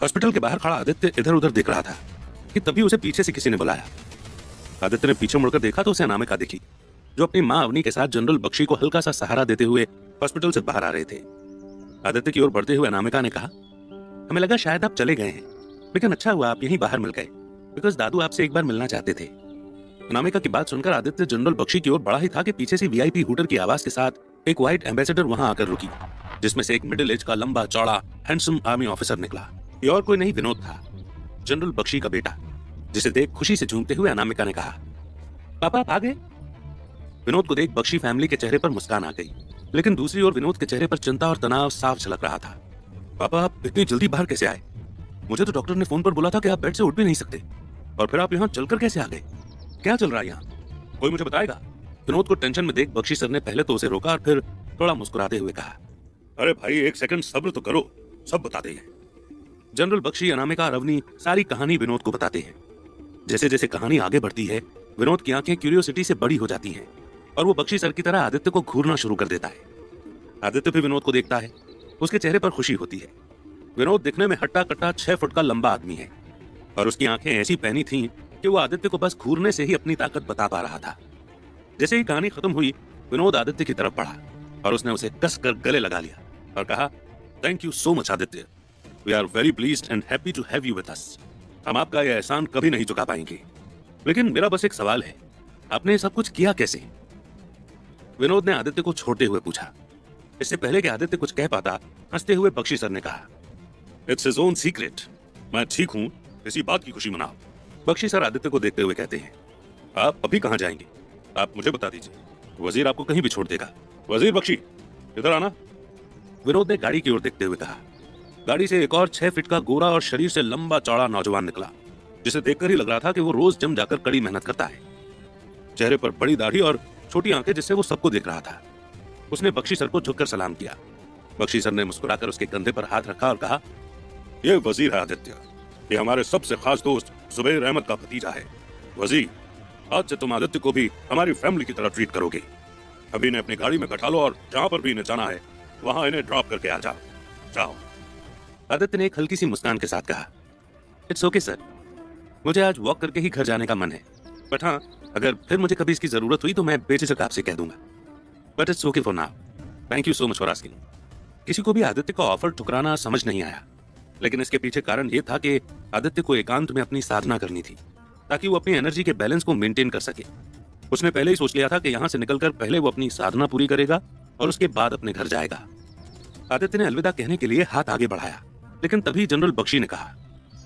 Hospital के बाहर खड़ा आदित्य इधर उधर देख रहा था कि तभी उसे पीछे से किसी ने बुलाया। आदित्य ने पीछे मुड़कर देखा तो उसे अनामिका दिखी, जो अपनी मां अवनी के साथ जनरल बख्शी को हल्का सा सहारा देते हुए हॉस्पिटल से बाहर आ रहे थे। आदित्य की ओर बढ़ते हुए अनामिका ने कहा, हमें लगा शायद आप चले गए हैं, लेकिन अच्छा हुआ आप यहीं बाहर मिल गए, बिकॉज दादू आपसे एक बार मिलना चाहते थे। अनामिका की बात सुनकर आदित्य जनरल बख्शी की ओर बढ़ा ही था कि पीछे से वीआईपी हूटर की आवाज के साथ एक व्हाइट एम्बेसडर वहां आकर रुकी, जिसमें से एक मिडिल एज का लंबा चौड़ा हैंडसम आर्मी ऑफिसर निकला। ये और कोई नहीं विनोद था, जनरल बख्शी का बेटा, जिसे देख खुशी से झूमते हुए अनामिका ने कहा, पापा आप आ गए। विनोद को देख बख्शी फैमिली के चेहरे पर मुस्कान आ गई, लेकिन दूसरी ओर विनोद के चेहरे पर चिंता और तनाव साफ झलक रहा था। पापा आप इतनी जल्दी बाहर कैसे आए? मुझे तो डॉक्टर ने फोन पर बोला था कि आप बेड से उठ भी नहीं सकते, और फिर आप यहाँ चलकर कैसे आ गए? क्या चल रहा है यहाँ? कोई मुझे बताएगा? विनोद को टेंशन में देख बख्शी सर ने पहले तो उसे रोका और फिर थोड़ा मुस्कुराते हुए कहा, अरे भाई एक सेकंड सब्र तो करो, सब बताते हैं। जनरल बख्शी, अनामिका और अवनी सारी कहानी विनोद को बताते हैं। जैसे जैसे कहानी आगे बढ़ती है, विनोद की आंखें क्यूरियोसिटी से बड़ी हो जाती हैं और वो बख्शी सर की तरह आदित्य को घूरना शुरू कर देता है। आदित्य भी विनोद को देखता है, उसके चेहरे पर खुशी होती है। विनोद दिखने में हट्टा कट्टा 6 फुट का लंबा आदमी है और उसकी आंखें ऐसी पहनी थीं कि वो आदित्य को बस घूरने से ही अपनी ताकत बता पा रहा था। जैसे ही कहानी खत्म हुई, विनोद आदित्य की तरफ बढ़ा और उसने उसे कसकर गले लगा लिया और कहा, thank you so much Aditya, we are very pleased and happy to have you with us. हम आपका यह एहसान कभी नहीं चुका पाएंगे, लेकिन मेरा बस एक सवाल है, आपने सब कुछ किया कैसे? विनोद ने आदित्य को छोड़ते हुए पूछा। इससे पहले कि आदित्य कुछ कह पाता, हंसते हुए बख्शी सर ने कहा, इट्स हिज ओन सीक्रेट, मैं ठीक हूं, इसी बात की खुशी मनाओ। बख्शी सर आदित्य को देखते हुए कहते हैं, आप अभी कहां जाएंगे? आप मुझे बता दीजिए, वजीर आपको कहीं भी छोड़ देगा। वजीर बख्शी, इधर आना। विनोद ने गाड़ी की ओर देखते हुए कहा। गाड़ी से एक और 6 फीट का गोरा और शरीर से लंबा चौड़ा नौजवान निकला, जिसे देखकर ही लग रहा था कि वो रोज जिम जाकर कड़ी मेहनत करता है। चेहरे पर बड़ी दाढ़ी और छोटी आंखें, जिससे वो सबको देख रहा था। उसने बख्शी सर को झुककर सलाम किया। बख्शी सर ने मुस्कुराकर उसके कंधे पर हाथ रखा और कहा, ये वजीर है आदित्य, ये हमारे सबसे खास दोस्त जुबैर अहमद का भतीजा है। वजीर, आज से तुम आदित्य को भी हमारी फैमिली की तरह ट्रीट करोगे। अभी इन्हें अपनी गाड़ी में बैठा लो और जहां पर भी इन्हें जाना है वहां इन्हें ड्रॉप करके आ जाओ। जाओ। आदित्य ने एक हल्की सी मुस्कान के साथ कहा, इट्स ओके सर, मुझे आज वॉक करके ही घर जाने का मन है, बट हाँ, अगर फिर मुझे कभी इसकी जरूरत हुई तो मैं बेझिझक आपसे कह दूंगा, but it's okay for now, thank you so much for asking. किसी को भी आदित्य का ऑफर ठुकराना समझ नहीं आया, लेकिन इसके पीछे कारण यह था कि आदित्य को एकांत में अपनी साधना करनी थी, ताकि वो अपनी एनर्जी के बैलेंस को मेंटेन कर सके। उसने पहले ही सोच लिया था कि यहाँ से निकलकर पहले वो अपनी साधना पूरी करेगा और उसके बाद अपने घर जाएगा। आदित्य ने अलविदा कहने के लिए हाथ आगे बढ़ाया, लेकिन तभी जनरल बख्शी ने कहा,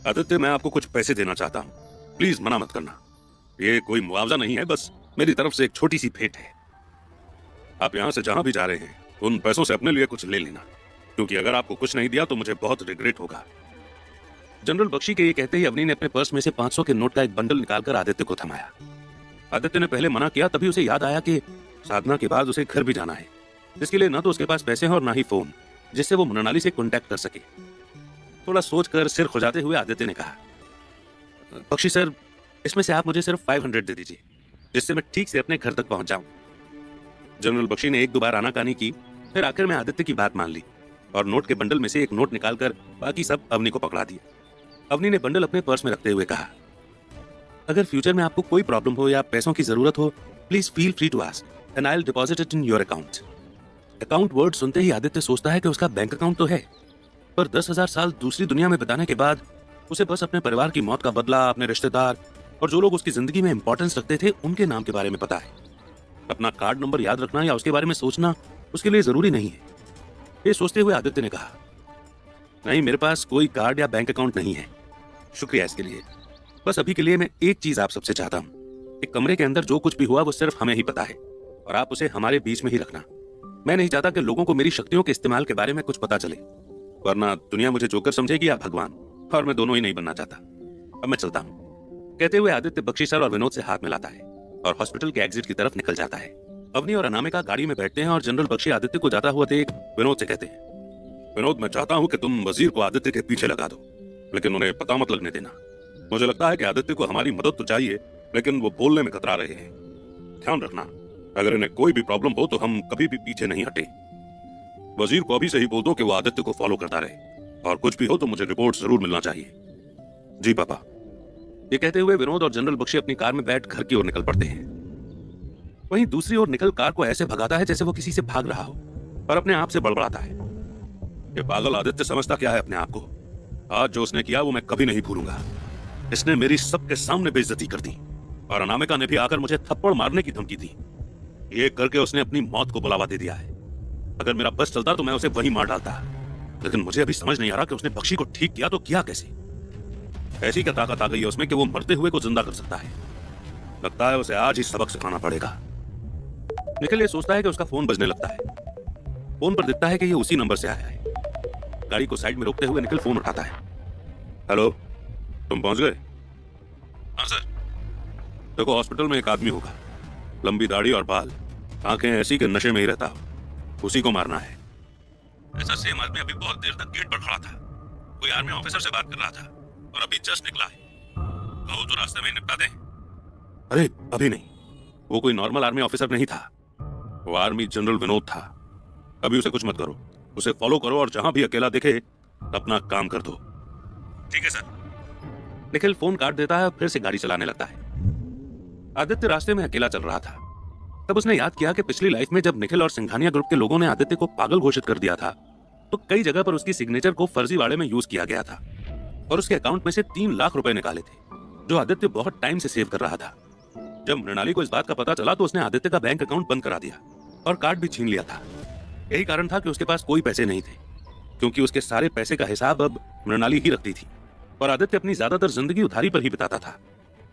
आदित्य मैं आपको कुछ पैसे देना चाहता हूँ, प्लीज मना मत करना। ये कोई मुआवजा नहीं है, बस मेरी तरफ से एक छोटी सी भेंट है। आप यहाँ से जहां भी जा रहे हैं उन पैसों से अपने लिए कुछ ले लेना, क्योंकि अगर आपको कुछ नहीं दिया तो मुझे बहुत रिग्रेट होगा। जनरल बख्शी के ये कहते ही अवनी ने अपने पर्स में से 500 के नोट का एक बंडल निकालकर आदित्य को थमाया। आदित्य ने पहले मना किया, तभी उसे याद आया कि साधना के बाद उसे घर भी जाना है, जिसके लिए न तो उसके पास पैसे हैं और ना ही फोन, जिससे वो मृणाली से कॉन्टैक्ट कर सके। थोड़ा सोचकर सिर खुजाते हुए आदित्य ने कहा, बख्शी सर, इसमें से आप मुझे सिर्फ 500 दे दीजिए, जिससे मैं ठीक से अपने घर तक पहुंच जाऊं। जनरल बख्शी ने 1-2 बार आनाकानी की, फिर आखिर में आदित्य की बात मान ली और नोट के बंडल में से एक नोट निकालकर बाकी सब अवनी को पकड़ा दिया। अवनी ने बंडल अपने पर्स में रखते हुए कहा, अगर फ्यूचर में आपको कोई प्रॉब्लम हो या पैसों की जरूरत हो, please feel free to ask and I will deposit it in your account. Account word सुनते ही आदित्य सोचता है कि उसका बैंक अकाउंट तो है, पर 10,000 साल दूसरी दुनिया में बिताने के बाद उसे बस अपने परिवार की मौत का बदला, अपने रिश्तेदार और जो लोग उसकी जिंदगी में इंपॉर्टेंस रखते थे उनके नाम के बारे में पता है। अपना कार्ड नंबर याद रखना या उसके बारे में सोचना उसके लिए जरूरी नहीं है। ये सोचते हुए आदित्य ने कहा, नहीं, मेरे पास कोई कार्ड या बैंक अकाउंट नहीं है, शुक्रिया इसके लिए। बस अभी के लिए मैं एक चीज आप सबसे चाहता हूँ, एक कमरे के अंदर जो कुछ भी हुआ वो सिर्फ हमें ही पता है और आप उसे हमारे बीच में ही रखना। मैं नहीं चाहता कि लोगों को मेरी शक्तियों के इस्तेमाल के बारे में कुछ पता चले, वरना दुनिया मुझे जोकर समझेगी या भगवान, और मैं दोनों ही नहीं बनना चाहता। अब मैं चलता हूँ। कहते हुए आदित्य बख्शी सर और विनोद से हाथ मिलाता है और हॉस्पिटल के एग्जिट की तरफ निकल जाता है। अवनी और अनामिका गाड़ी में बैठते हैं और जनरल बख्शी आदित्य को जाता हुआ देख विनोद से कहते हैं, विनोद मैं चाहता हूँ कि तुम वजीर को आदित्य के पीछे लगा दो, लेकिन उन्हें पता मत लगने देना। मुझे लगता है कि आदित्य को हमारी मदद तो चाहिए, लेकिन वो बोलने में कतरा रहे हैं। ध्यान रखना, अगर इन्हें कोई भी प्रॉब्लम हो तो हम कभी भी पीछे नहीं हटे। वजीर को अभी से ही बोल दो कि वो आदित्य को फॉलो करता रहे और कुछ भी हो तो मुझे रिपोर्ट जरूर मिलना चाहिए। जी पापा। ये कहते हुए विनोद और जनरल बख्शी अपनी कार में बैठ घर की ओर निकल पड़ते हैं। वहीं दूसरी ओर निखिल कार को ऐसे भगाता है जैसे वो किसी से भाग रहा हो और अपने आप से बड़बड़ाता है। ये पागल आदित्य समझता क्या है अपने आप को? आज जो उसने किया वो मैं कभी नहीं भूलूंगा। इसने मेरी सबके सामने बेइज्जती कर दी और अनामिका ने भी आकर मुझे थप्पड़ मारने की धमकी दी। ये करके उसने अपनी मौत को बुलावा दे दिया है। अगर मेरा बस चलता तो मैं उसे वहीं मार डालता, लेकिन मुझे अभी समझ नहीं आ रहा कि उसने बख्शी को ठीक किया तो किया कैसे। ऐसी क्या ताकत आ गई है उसमें कि वो मरते हुए को जिंदा कर सकता है। लगता है उसे आज ही सबक सिखाना पड़ेगा। निखिल ये सोचता है कि उसका फोन बजने लगता है। फोन पर दिखता है कि ये उसी नंबर से आया है। गाड़ी को साइड में रोकते हुए निखिल फोन उठाता है। हेलो, तुम पहुंच गए? हाँ सर। देखो हॉस्पिटल में एक आदमी होगा, लंबी दाढ़ी और बाल, आंखें ऐसी कि नशे में ही रहता हो, उसी को मारना है। ऐसा सेम आदमी अभी बहुत देर तक गेट पर खड़ा था, कोई आर्मी ऑफिसर से बात कर रहा था और अभी जस्ट निकला है। कहो तो रास्ते में निपटा दें। अरे अभी नहीं, वो कोई नॉर्मल आर्मी ऑफिसर नहीं था, वो आर्मी जनरल विनोद था। अभी उसे कुछ मत करो, उसे फॉलो करो और जहां भी अकेला दिखे अपना काम कर दो। ठीक है सर। निखिल फोन काट देता है और फिर से गाड़ी चलाने लगता है। आदित्य रास्ते में अकेला चल रहा था। तब उसने याद किया कि पिछली लाइफ में जब निखिल और सिंघानिया ग्रुप के लोगों ने आदित्य को पागल घोषित कर दिया था तो कई जगह पर उसकी सिग्नेचर को फर्जीवाड़े में यूज किया गया था और उसके अकाउंट में से 3 लाख रुपए निकाले थे, जो आदित्य बहुत टाइम से सेव कर रहा था। जब मृणाली को इस बात का पता चला तो उसने आदित्य का बैंक अकाउंट बंद करा दिया और कार्ड भी छीन लिया था। यही कारण था कि उसके पास कोई पैसे नहीं थे, क्योंकि उसके सारे पैसे का हिसाब अब मृणाली ही रखती थी और आदित्य अपनी ज्यादातर जिंदगी उधारी पर ही बिताता था।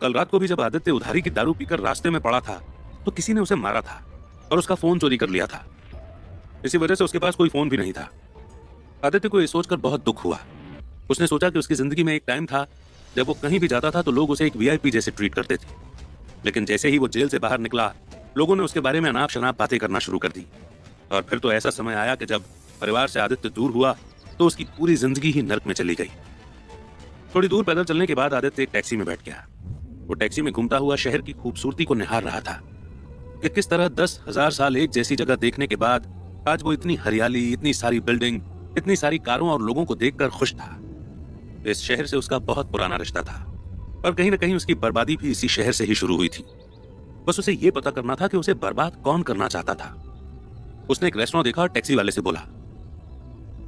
कल रात को भी जब आदित्य उधारी की दारू पीकर रास्ते में पड़ा था तो किसी ने उसे मारा था और उसका फोन चोरी कर लिया था। इसी वजह से उसके पास कोई फोन भी नहीं था। आदित्य को यह सोचकर बहुत दुख हुआ। उसने सोचा कि उसकी जिंदगी में एक टाइम था जब वो कहीं भी जाता था तो लोग उसे एक वीआईपी जैसे ट्रीट करते थे, लेकिन जैसे ही वो जेल से बाहर निकला लोगों ने उसके बारे में अनाप शनाप बातें करना शुरू कर दी। और फिर तो ऐसा समय आया कि जब परिवार से आदित्य दूर हुआ तो उसकी पूरी जिंदगी ही नर्क में चली गई। थोड़ी दूर पैदल चलने के बाद आदित्य एक टैक्सी में बैठ गया। वो टैक्सी में घूमता हुआ शहर की खूबसूरती को निहार रहा था कि किस तरह 10,000 साल एक जैसी जगह देखने के बाद आज वो इतनी हरियाली, इतनी सारी बिल्डिंग, इतनी सारी कारों और लोगों को देखकर खुश था। इस शहर से उसका बहुत पुराना रिश्ता था और कहीं ना कहीं उसकी बर्बादी भी इसी शहर से ही शुरू हुई थी। बस उसे ये पता करना था कि उसे बर्बाद कौन करना चाहता था। उसने एक रेस्टोरेंट देखा और टैक्सी वाले से बोला,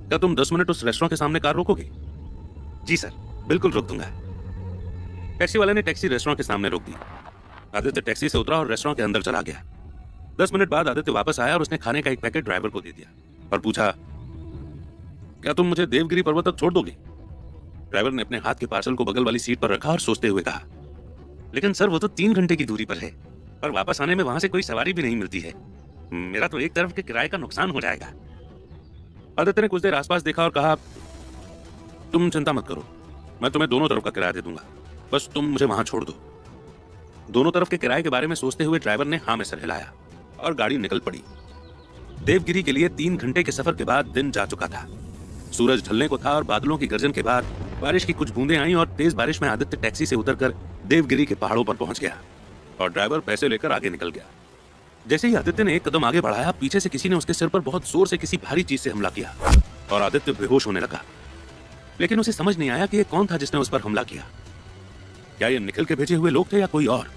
क्या तुम 10 मिनट उस रेस्टोरेंट के सामने कार रोकोगे? जी सर, बिल्कुल रोक दूंगा। टैक्सी वाले ने टैक्सी रेस्टोरेंट के सामने रोक दी। आदित्य टैक्सी से उतरा और रेस्टोरेंट के अंदर चला गया। 10 मिनट बाद आदित्य वापस आया और उसने खाने का एक पैकेट ड्राइवर को दे दिया और पूछा, क्या तुम मुझे देवगिरी पर्वत तक छोड़ दोगे? ड्राइवर ने अपने हाथ के पार्सल को बगल वाली सीट पर रखा और सोचते हुए कहा, लेकिन सर वो तो 3 घंटे की दूरी पर है और वापस आने में वहां से कोई सवारी भी नहीं मिलती है। मेरा तो एक तरफ के किराए का नुकसान हो जाएगा। आदित्य ने कुछ देर आसपास देखा और कहा, तुम चिंता मत करो, मैं तुम्हें दोनों तरफ का किराया दे दूंगा, बस तुम मुझे वहां छोड़ दो। दोनों तरफ के किराए के बारे में सोचते हुए ड्राइवर ने हाँ में सर हिलाया और गाड़ी निकल पड़ी। देवगिरी के लिए 3 घंटे के सफर के बाद दिन जा चुका था। सूरज ढलने को था और बादलों की गर्जन के बाद बारिश की कुछ बूंदें आईं और तेज बारिश में आदित्य टैक्सी से उतरकर देवगिरी के पहाड़ों पर पहुंच गया और ड्राइवर पैसे लेकर आगे निकल गया। जैसे ही आदित्य ने एक कदम आगे बढ़ाया, पीछे से किसी ने उसके सिर पर बहुत जोर से किसी भारी चीज से हमला किया और आदित्य बेहोश होने लगा। लेकिन उसे समझ नहीं आया कि ये कौन था जिसने उस पर हमला किया। क्या ये निखिल के भेजे हुए लोग थे या कोई और?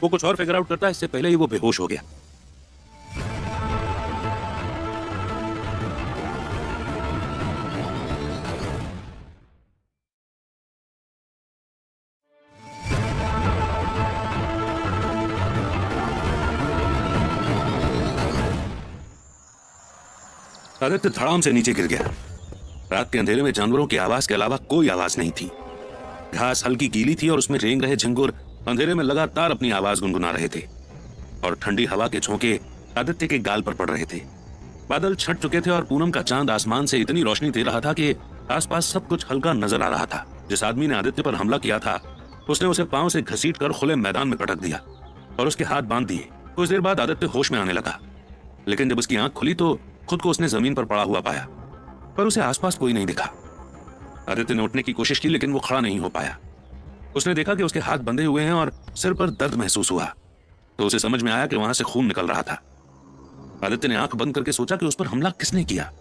वो कुछ और फिगर आउट करता इससे पहले ही वो बेहोश हो गया। आदित्य धड़ाम से नीचे गिर गया। रात के अंधेरे में जानवरों की आवाज के अलावा कोई आवाज नहीं थी। घास हल्की गीली थी और उसमें रेंग रहे झिंगुर अंधेरे में लगातार अपनी आवाज गुनगुना रहे थे और ठंडी हवा के झोंके आदित्य के गाल पर पड़ रहे थे। बादल छट चुके थे और पूनम का चांद आसमान से इतनी रोशनी दे रहा था कि आसपास सब कुछ हल्का नजर आ रहा था। जिस आदमी ने आदित्य पर हमला किया था उसने उसे पांव से घसीट कर खुले मैदान में पटक दिया और उसके हाथ बांध दिए। कुछ देर बाद आदित्य होश में आने लगा, लेकिन जब उसकी आंख खुली तो खुद को उसने जमीन पर पड़ा हुआ पाया, पर उसे आसपास कोई नहीं दिखा। आदित्य ने उठने की कोशिश की, लेकिन वो खड़ा नहीं हो पाया। उसने देखा कि उसके हाथ बंधे हुए हैं और सिर पर दर्द महसूस हुआ, तो उसे समझ में आया कि वहां से खून निकल रहा था। आदित्य ने आंख बंद करके सोचा कि उस पर हमला किसने किया,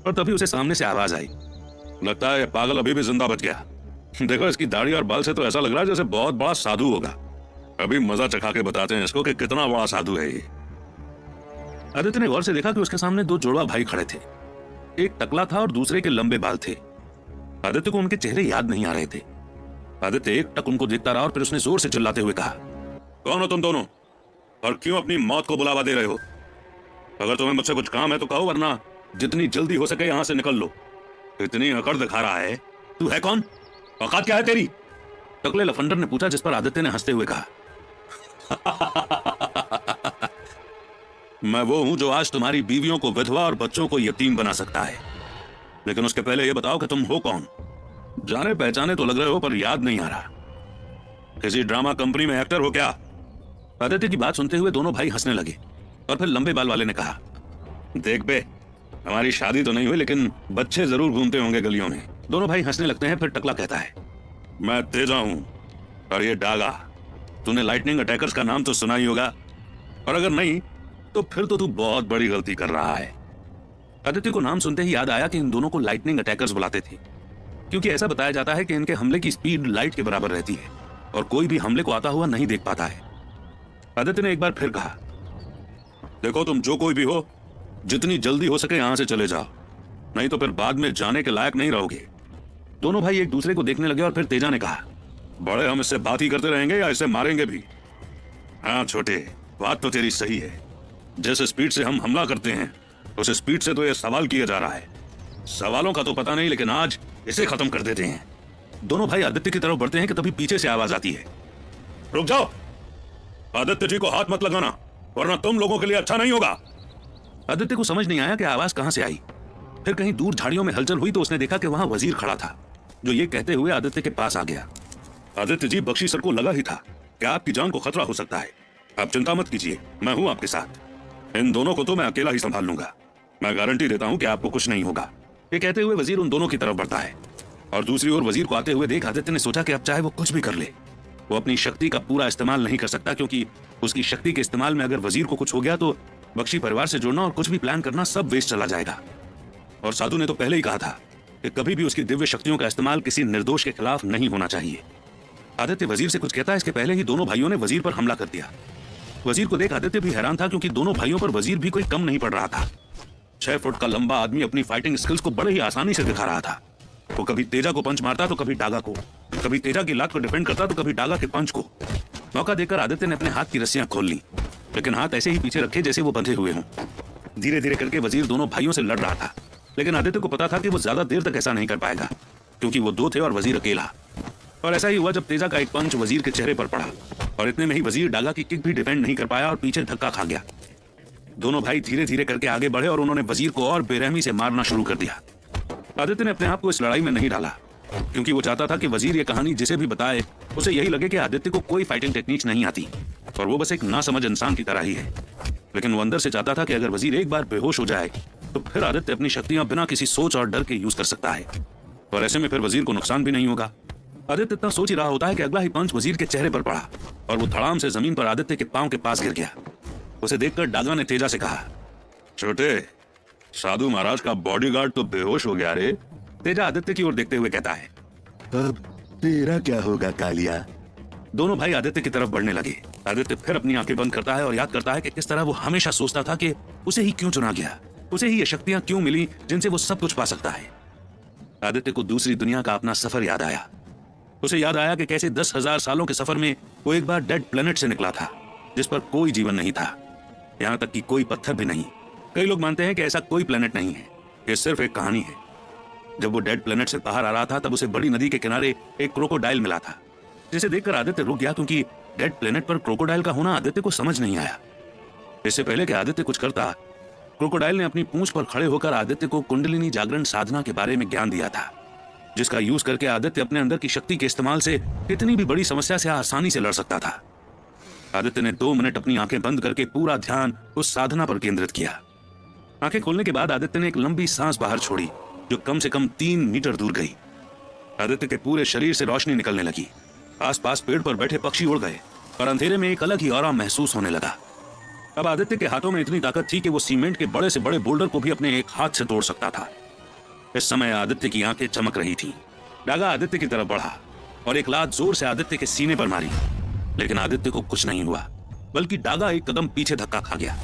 और तभी उसे सामने से आवाज आई, लगता है ये पागल अभी भी जिंदा बच गया। देखो इसकी दाढ़ी और बाल से तो ऐसा लग रहा है जैसे बहुत बड़ा साधु होगा। अभी मजा चखा के बताते हैं इसको कि कितना बड़ा साधु है ये। आदित्य ने गौर से देखा कि उसके सामने दो जुड़वा भाई खड़े थे। एक टकला था और दूसरे के लंबे बाल थे। आदित्य को उनके चेहरे याद नहीं आ रहे थे। आदित्य एक टक उनको देखता रहा और फिर उसने जोर से चिल्लाते हुए कहा, कौन हो तुम दोनों और क्यों अपनी मौत को बुलावा दे रहे हो? अगर तुम्हें मुझसे कुछ काम है तो कहो, वरना जितनी जल्दी हो सके यहां से निकल लो। इतनी अकड़ दिखा रहा है, तू है कौन? औकात क्या है तेरी? टकले लफंडर ने पूछा, जिस पर आदित्य ने हंसते हुए कहा, मैं वो हूं जो आज तुम्हारी बीवियों को विधवा और बच्चों को यतीम बना सकता है। लेकिन उसके पहले यह बताओ कि तुम हो कौन? जाने पहचाने तो लग रहे हो पर याद नहीं आ रहा। किसी ड्रामा कंपनी में एक्टर हो क्या? आदित्य की बात सुनते हुए दोनों भाई हंसने लगे और फिर लंबे बाल वाले ने कहा, देख बे, हमारी शादी तो नहीं हुई लेकिन बच्चे जरूर घूमते होंगे गलियों में। दोनों भाई हंसने लगते हैं। फिर टकला कहता है, मैं तेजा हूं और ये डागा। तूने लाइटनिंग अटैकर्स का नाम तो सुना ही होगा, और अगर नहीं तो फिर तो तू बहुत बड़ी गलती कर रहा है। आदित्य को नाम सुनते ही याद आया कि इन दोनों को लाइटनिंग अटैकर्स बुलाते थे, क्योंकि ऐसा बताया जाता है कि इनके हमले की स्पीड लाइट के बराबर रहती है और कोई भी हमले को आता हुआ नहीं देख पाता है। आदित्य ने एक बार फिर कहा, देखो तुम जो कोई भी हो, जितनी जल्दी हो सके यहां से चले जाओ, नहीं तो फिर बाद में जाने के लायक नहीं रहोगे। दोनों भाई एक दूसरे को देखने लगे और फिर तेजा ने कहा, बड़े हम इससे बात ही करते रहेंगे या इसे मारेंगे भी? हाँ छोटे, बात तो तेरी सही है। जिस स्पीड से हम हमला करते हैं उस स्पीड से तो यह सवाल किया जा रहा है। सवालों का तो पता नहीं, लेकिन आज इसे खत्म कर देते हैं। दोनों भाई आदित्य की तरफ बढ़ते हैं कि तभी पीछे से आवाज आती है, रुक जाओ, आदित्य जी को हाथ मत लगाना वरना तुम लोगों के लिए अच्छा नहीं होगा। आदित्य को समझ नहीं आया कि आवाज कहां से आई। फिर कहीं दूर झाड़ियों में हलचल हुई तो उसने देखा कि वहां वजीर खड़ा था, जो ये कहते हुए आदित्य के पास आ गया, आदित्य जी, बख्शी सर को लगा ही था कि आपकी जान को खतरा हो सकता है। आप चिंता मत कीजिए, मैं हूं आपके साथ। इन दोनों को तो मैं अकेला ही संभाल लूंगा। मैं गारंटी देता हूं कि आपको कुछ नहीं होगा। ये कहते हुए वजीर उन दोनों की तरफ बढ़ता है और दूसरी ओर वजीर को आते हुए देख आदित्य ने सोचा कि अब चाहे वो कुछ भी कर ले, वो अपनी शक्ति का पूरा इस्तेमाल नहीं कर सकता, क्योंकि उसकी शक्ति के इस्तेमाल में अगर वजीर को कुछ हो गया तो बख्शी परिवार से जुड़ना और कुछ भी प्लान करना सब वेस्ट चला जाएगा। और साधु ने तो पहले ही कहा था कि कभी भी उसकी दिव्य शक्तियों का इस्तेमाल किसी निर्दोष के खिलाफ नहीं होना चाहिए। आदित्य वजीर से कुछ कहता है, इसके पहले ही दोनों भाइयों ने वजीर पर हमला कर दिया। वजीर को देख आदित्य भी हैरान था, क्योंकि दोनों भाइयों पर वजीर भी कोई कम नहीं पड़ रहा था। 6 फुट का लंबा आदमी अपनी फाइटिंग स्किल्स को बड़े ही आसानी से दिखा रहा था। वो कभी तेजा को पंच मारता तो कभी डागा को, कभी तेजा की लात को डिफेंड करता तो कभी डागा के पंच को। मौका देकर आदित्य ने अपने हाथ की रस्सियां खोल ली, लेकिन हाथ ऐसे ही पीछे रखे जैसे वो बंधे हुए हों। धीरे धीरे करके वजीर दोनों भाइयों से लड़ रहा था, लेकिन आदित्य को पता था कि वो ज्यादा देर तक ऐसा नहीं कर पाएगा, क्योंकि वो 2 थे और वजीर अकेला। और ऐसा ही हुआ जब तेजा का एक पंच वजीर के चेहरे पर पड़ा और इतने में ही वजीर डागा की किक भी डिफेंड नहीं कर पाया और पीछे धक्का खा गया। दोनों भाई धीरे धीरे करके आगे बढ़े और उन्होंने वजीर को और बेरहमी से मारना शुरू कर दिया। आदित्य ने अपने आप को इस लड़ाई में नहीं डाला, क्योंकि वो चाहता था कि वजीर ये कहानी जिसे भी बताए उसे यही लगे कि आदित्य को कोई फाइटिंग टेक्निक्स नहीं आती और वो बस एक नासमझ इंसान की तरह ही है। लेकिन वो अंदर से चाहता था कि अगर वजीर एक बार बेहोश हो जाए तो फिर आदित्य अपनी शक्तियां बिना किसी सोच और डर के यूज कर सकता है, और ऐसे में फिर वजीर को नुकसान भी नहीं होगा। आदित्य इतना सोच ही रहा होता है कि अगला ही पंच वजीर के चेहरे पर पड़ा और वो धड़ाम से जमीन पर आदित्य के पांव के पास गिर गया। उसे देखकर डागा ने तेजा से कहा, छोटे, साधु महाराज का बॉडीगार्ड तो बेहोश हो गया रे। तेजा आदित्य की ओर देखते हुए कहता है, अब तेरा क्या होगा कालिया? दोनों भाई आदित्य की तरफ बढ़ने लगे। आदित्य फिर अपनी आंखें बंद करता है और याद करता है कि किस तरह वो हमेशा सोचता था कि उसे ही क्यों चुना गया, उसे ही ये शक्तियां क्यों मिली जिनसे वो सब कुछ पा सकता है। आदित्य को दूसरी दुनिया का अपना सफर याद आया। उसे याद आया कि कैसे 10,000 सालों के सफर में वो एक बार डेड प्लेनेट से निकला था, जिस पर कोई जीवन नहीं था, यहां तक कि कोई पत्थर भी नहीं। कई लोग मानते हैं कि ऐसा कोई प्लेनेट नहीं है, ये सिर्फ एक कहानी है। जब वो डेड प्लेनेट से बाहर आ रहा था तब उसे बड़ी नदी के किनारे एक क्रोकोडाइल मिला था, जिसे देखकर आदित्य रुक गया, क्योंकि डेड प्लेनेट पर क्रोकोडाइल का होना आदित्य को समझ नहीं आया। इससे पहले कि आदित्य कुछ करता, क्रोकोडाइल ने अपनी पूंछ पर खड़े होकर आदित्य को कुंडलिनी जागरण साधना के बारे में ज्ञान दिया था, जिसका यूज करके आदित्य अपने अंदर की शक्ति के इस्तेमाल से कितनी भी बड़ी समस्या से आसानी से लड़ सकता था। आदित्य ने 2 मिनट अपनी आंखें बंद करके पूरा ध्यान उस साधना पर केंद्रित किया। आंखें खोलने के बाद आदित्य ने एक लंबी सांस बाहर छोड़ी, जो कम से कम 3 मीटर दूर गई। आदित्य के पूरे शरीर से रोशनी निकलने लगी। आसपास पेड़ पर बैठे पक्षी उड़ गए और अंधेरे में एक अलग ही ऑरा महसूस होने लगा। अब आदित्य के हाथों में इतनी ताकत थी कि वो सीमेंट के बड़े से बड़े बोल्डर को भी अपने एक हाथ से तोड़ सकता था। इस समय आदित्य की आंखें चमक रही थीं। डागा आदित्य की तरफ बढ़ा और एक लात जोर से आदित्य के सीने पर मारी, लेकिन आदित्य को कुछ नहीं हुआ, बल्कि डागा एक कदम पीछे धक्का खा गया।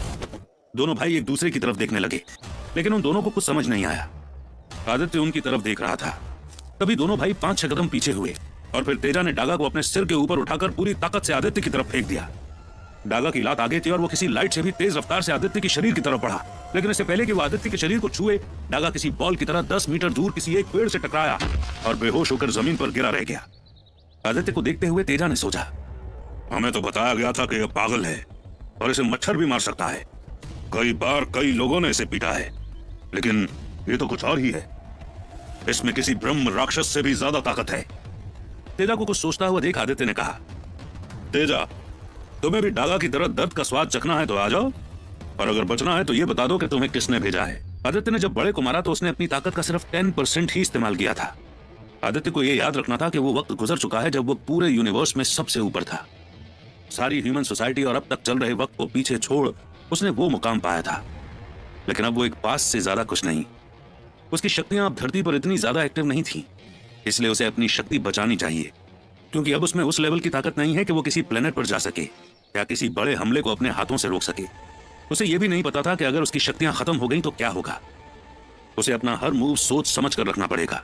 दोनों भाई एक दूसरे की तरफ देखने लगे, लेकिन उन दोनों को कुछ समझ नहीं आया। आदित्य उनकी तरफ देख रहा था। तभी दोनों भाई 5-6 कदम पीछे हुए और फिर तेजा ने डागा को अपने सिर के ऊपर उठाकर पूरी ताकत से आदित्य की तरफ फेंक दिया। डागा की लात आगे थी और वो किसी लाइट से भी तेज रफ्तार से आदित्य के शरीर की तरफ बढ़ा, लेकिन इससे पहले कि वो आदित्य के शरीर को छुए, डागा किसी बॉल की तरह 10 मीटर दूर किसी एक पेड़ से टकराया और बेहोश होकर जमीन पर गिरा रह गया। आदित्य को देखते हुए तेजा ने सोचा, हमें तो बताया गया था कि यह पागल है और इसे मच्छर भी मार सकता है। कई बार कई लोगों ने इसे पीटा है, लेकिन ये तो कुछ और ही है। इसमें किसी ब्रह्म राक्षस से भी ज्यादा ताकत है। तेजा को कुछ सोचता हुआ देख आदित्य ने कहा, तेजा, तुम्हें भी डागा की तरह दर्द का स्वाद चखना है तो आ जाओ, और अगर बचना है तो ये बता दो कि तुम्हें किसने भेजा है। आदित्य ने जब बड़े को मारा तो उसने अपनी ताकत का सिर्फ 10% ही इस्तेमाल किया था। आदित्य को यह याद रखना था कि वो वक्त गुजर चुका है जब वो पूरे यूनिवर्स में सबसे ऊपर था। सारी ह्यूमन सोसाइटी और अब तक चल रहे वक्त को पीछे छोड़ उसने वो मुकाम पाया था, लेकिन अब वो एक पास से ज्यादा कुछ नहीं। उसकी शक्तियां अब धरती पर इतनी ज्यादा एक्टिव नहीं थी, इसलिए उसे अपनी शक्ति बचानी चाहिए, क्योंकि अब उसमें उस लेवल की ताकत नहीं है कि वो किसी प्लेनेट पर जा सके या किसी बड़े हमले को अपने हाथों से रोक सके। उसे यह भी नहीं पता था कि अगर उसकी शक्तियां खत्म हो गई तो क्या होगा। उसे अपना हर मूव सोच समझ कर रखना पड़ेगा,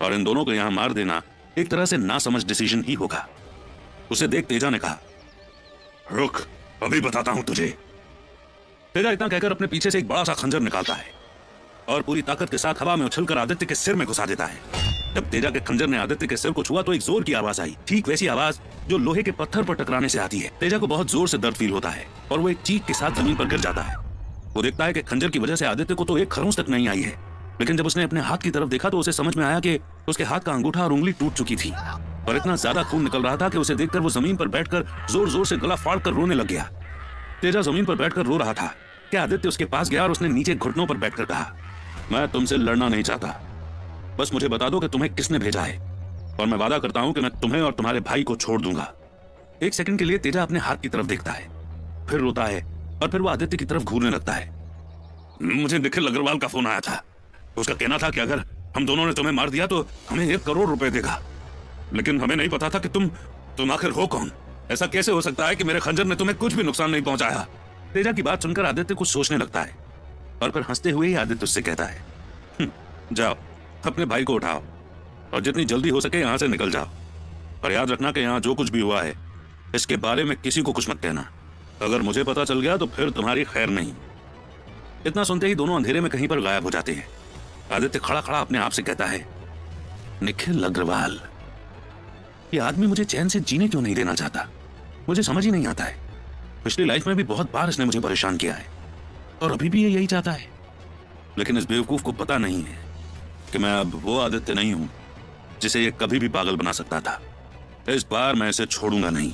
और इन दोनों को यहां मार देना एक तरह से नासमझ डिसीजन ही होगा। उसे देख तेजा ने कहा, रुक, अभी बताता हूं तुझे। तेजा इतना कहकर अपने पीछे से एक बड़ा सा खंजर निकालता है और पूरी ताकत के साथ हवा में उछलकर आदित्य के सिर में घुसा देता है। जब तेजा के खंजर ने आदित्य के सिर को छुआ तो एक जोर की आवाज आई, ठीक वैसी आवाज जो लोहे के पत्थर पर टकराने से आती है। तेजा को बहुत जोर से दर्द फील होता है और वो एक चीख के साथ जमीन पर गिर जाता है। वो देखता है कि खंजर की वजह से आदित्य को तो एक खरोंच तक नहीं आई है, लेकिन जब उसने अपने हाथ की तरफ देखा तो उसे समझ में आया कि उसके हाथ का अंगूठा और उंगली टूट चुकी थी और इतना ज्यादा खून निकल रहा था कि उसे देखकर वो जमीन पर बैठकर जोर जोर से गला फाड़ कर रोने लग गया। तेजा जमीन पर बैठकर रो रहा था कि आदित्य उसके पास गया और उसने नीचे घुटनों पर बैठकर कहा, मैं तुमसे लड़ना नहीं चाहता, बस मुझे बता दो कि तुम्हें किसने भेजा है, और मैं वादा करता हूं कि मैं तुम्हें और तुम्हारे भाई को छोड़ दूंगा। एक सेकंड के लिए तेजा अपने हाथ की तरफ देखता है, फिर रोता है और फिर वो आदित्य की तरफ घूरने लगता है। मुझे निखिल अग्रवाल का फोन आया था, उसका कहना था कि अगर हम दोनों ने तुम्हें मार दिया तो हमें 1 करोड़ रुपए देगा, लेकिन हमें नहीं पता था कि तुम आखिर हो कौन। ऐसा कैसे हो सकता है कि मेरे खंजर ने तुम्हें कुछ भी नुकसान नहीं पहुंचाया। तेजा की बात सुनकर आदित्य कुछ सोचने लगता है और फिर हंसते हुए ही आदित्य उससे कहता है, जाओ अपने भाई को उठाओ और जितनी जल्दी हो सके यहां से निकल जाओ, और याद रखना कि यहां जो कुछ भी हुआ है इसके बारे में किसी को कुछ मत कहना। अगर मुझे पता चल गया तो फिर तुम्हारी खैर नहीं। इतना सुनते ही दोनों अंधेरे में कहीं पर गायब हो जाते हैं। आदित्य खड़ा खड़ा अपने आप से कहता है, निखिल अग्रवाल, ये आदमी मुझे चैन से जीने क्यों नहीं देना चाहता, मुझे समझ ही नहीं आता है। पिछली लाइफ में भी बहुत बार इसने मुझे परेशान किया है और अभी भी ये यही चाहता है, लेकिन इस बेवकूफ को पता नहीं है कि मैं अब वो आदित्य नहीं हूं जिसे ये कभी भी पागल बना सकता था। इस बार मैं इसे छोड़ूंगा नहीं।